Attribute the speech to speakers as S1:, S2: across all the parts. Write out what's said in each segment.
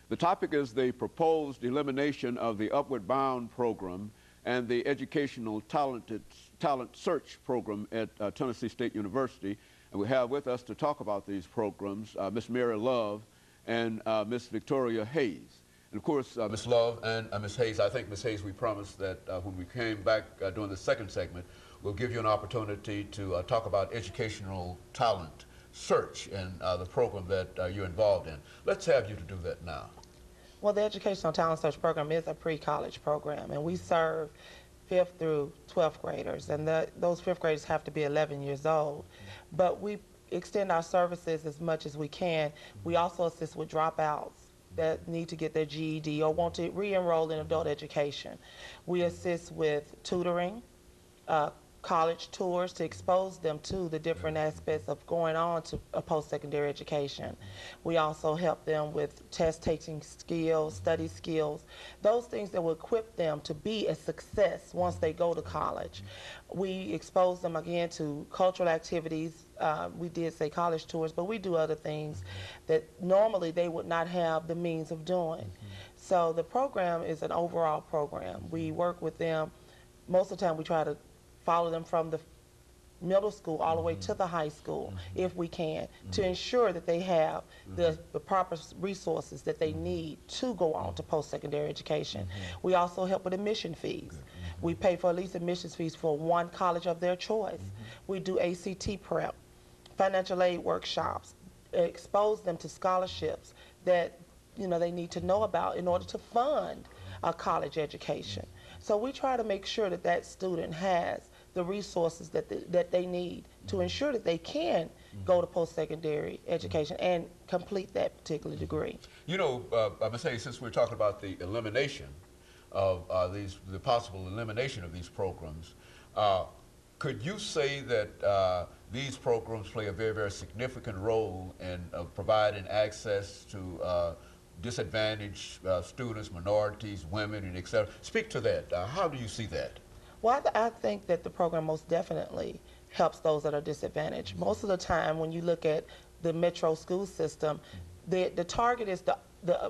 S1: The topic is the proposed elimination of the Upward Bound program and the Educational Talent Search program at Tennessee State University. And we have with us to talk about these programs Ms. Mary Love and Ms. Victoria Hayes. And of course, Ms. Love and Ms. Hayes, I think Ms. Hayes, we promised that when we came back during the second segment, we'll give you an opportunity to talk about educational talent search and the program that you're involved in. Let's have you to do that now.
S2: Well, the Educational Talent Search program is a pre-college program, and we serve 5th through 12th graders, and those 5th graders have to be 11 years old. But we extend our services as much as we can. We also assist with dropouts that need to get their GED or want to re-enroll in adult education. We assist with tutoring, college tours to expose them to the different aspects of going on to a post-secondary education. We also help them with test-taking skills, study skills, those things that will equip them to be a success once they go to college. We expose them again to cultural activities. We did say college tours, but we do other things that normally they would not have the means of doing. So the program is an overall program. We work with them. Most of the time we try to follow them from the middle school all the way to the high school, if we can, to ensure that they have the proper resources that they need to go on to post-secondary education. We also help with admission fees. We pay for at least admissions fees for one college of their choice. We do ACT prep, financial aid workshops, expose them to scholarships that they need to know about in order to fund a college education. So we try to make sure that that student has the resources that they need to ensure that they can go to post-secondary education and complete that particular degree.
S1: You know, Ms. Hayes, since we're talking about the elimination of the possible elimination of these programs, could you say that these programs play a very, very significant role in providing access to disadvantaged students, minorities, women, and et cetera? Speak to that. How do you see that?
S2: Well, I think that the program most definitely helps those that are disadvantaged. Most of the time when you look at the metro school system, the target is the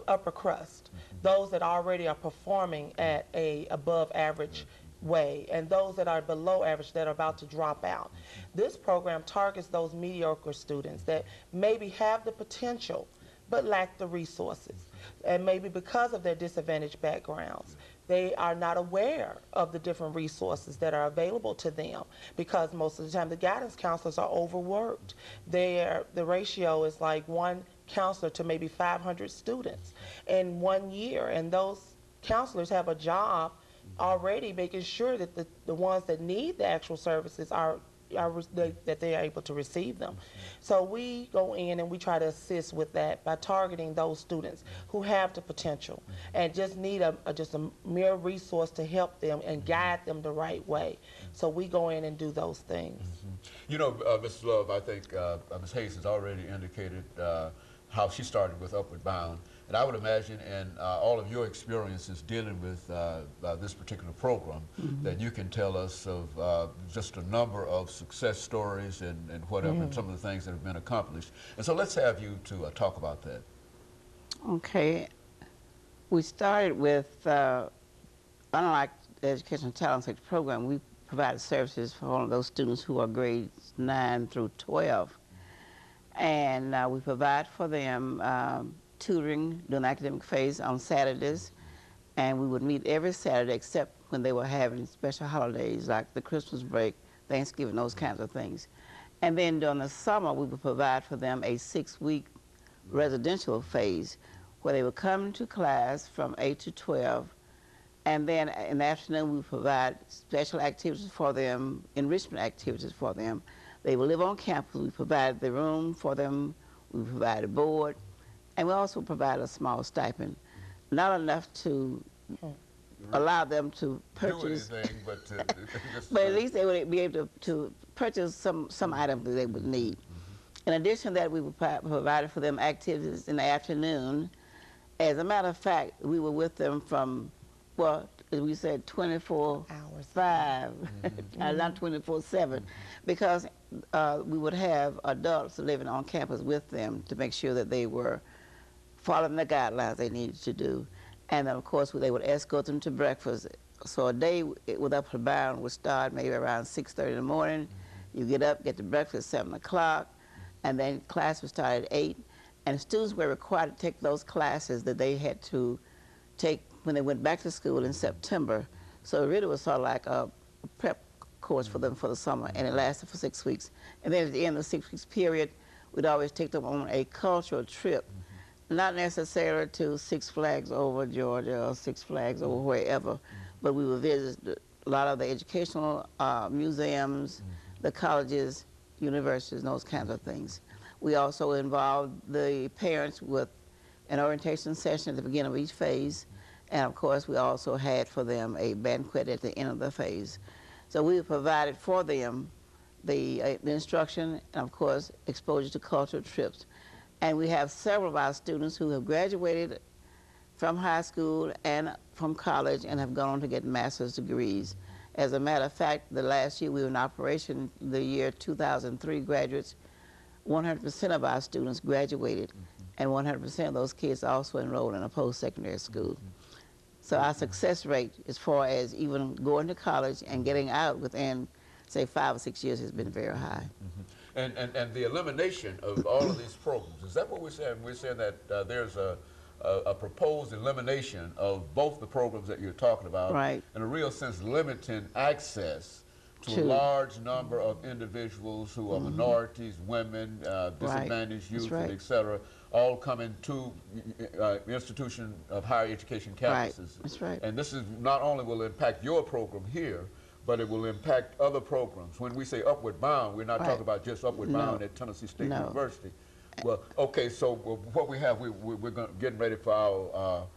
S2: upper crust, those that already are performing at a above average way, and those that are below average that are about to drop out. This program targets those mediocre students that maybe have the potential but lack the resources, and maybe because of their disadvantaged backgrounds they are not aware of the different resources that are available to them, because most of the time the guidance counselors are overworked. The ratio is like one counselor to maybe 500 students in 1 year, and those counselors have a job already making sure that the ones that need the actual services that they are able to receive them. So we go in and we try to assist with that by targeting those students who have the potential and just need just a mere resource to help them and guide them the right way. So we go in and do those things.
S1: You know, Ms. Love, I think Ms. Hayes has already indicated how she started with Upward Bound. And I would imagine in all of your experiences dealing with this particular program that you can tell us of just a number of success stories and whatever, and some of the things that have been accomplished. And so let's have you to talk about that.
S3: Okay. We started with, unlike the Educational Talent Search program, we provided services for all of those students who are grades 9 through 12. And we provide for them tutoring during the academic phase on Saturdays, and we would meet every Saturday except when they were having special holidays like the Christmas break, Thanksgiving, those kinds of things. And then during the summer we would provide for them a 6-week residential phase where they would come to class from 8 to 12, and then in the afternoon we would provide special activities for them, enrichment activities for them. They would live on campus. We provided the room for them, we provided board, and we also provide a small stipend. Not enough to allow them to purchase, but at least they would be able to purchase some items that they would need. In addition to that, we provided for them activities in the afternoon. As a matter of fact, we were with them from, well, as we said, 24/5, not 24/7, because we would have adults living on campus with them to make sure that they were following the guidelines they needed to do. And then, of course, they would escort them to breakfast. So a day with Upward Bound would start maybe around 6:30 in the morning. You get up, get to breakfast at 7 o'clock, and then class would start at 8. And students were required to take those classes that they had to take when they went back to school in September. So it really was sort of like a prep course for them for the summer, and it lasted for 6 weeks. And then at the end of the 6 weeks period, we'd always take them on a cultural trip, not necessarily to Six Flags over Georgia or Six Flags over wherever, but we would visit a lot of the educational museums, the colleges, universities, and those kinds of things. We also involved the parents with an orientation session at the beginning of each phase, and of course we also had for them a banquet at the end of the phase. So we provided for them the instruction and of course exposure to cultural trips. And we have several of our students who have graduated from high school and from college and have gone on to get master's degrees. As a matter of fact, the last year we were in operation, the year 2003 graduates, 100% of our students graduated, and 100% of those kids also enrolled in a post-secondary school. So our success rate as far as even going to college and getting out within, say, 5 or 6 years has been very high.
S1: And the elimination of all of these programs, is that what we're saying? We're saying that there's a proposed elimination of both the programs that you're talking about,
S3: right,
S1: in a real sense limiting access to a large number of individuals who are minorities, women, disadvantaged youth, and et cetera, all coming to institution of higher education campuses.
S3: That's right.
S1: And this is not only will impact your program here, but it will impact other programs. When we say Upward Bound, we're not talking about just Upward Bound at Tennessee State University. Well, okay, so what we have, we're getting ready for our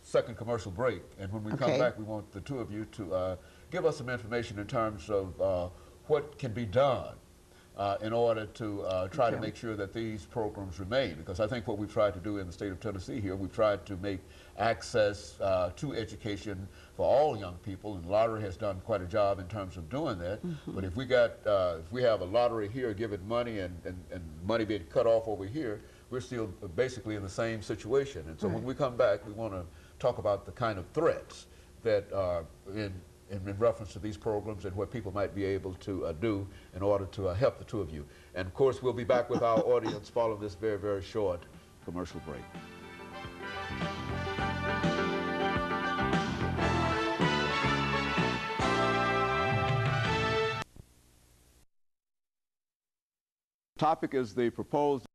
S1: second commercial break. And when we come back, we want the two of you to give us some information in terms of what can be done in order to try to make sure that these programs remain. Because I think what we've tried to do in the state of Tennessee here, we've tried to make access to education for all young people, and lottery has done quite a job in terms of doing that. But if we have a lottery here giving money and money being cut off over here, we're still basically in the same situation. And so when we come back, we want to talk about the kind of threats that are in reference to these programs and what people might be able to do in order to help the two of you. And of course, we'll be back with our audience following this very, very short commercial break. Topic is the proposed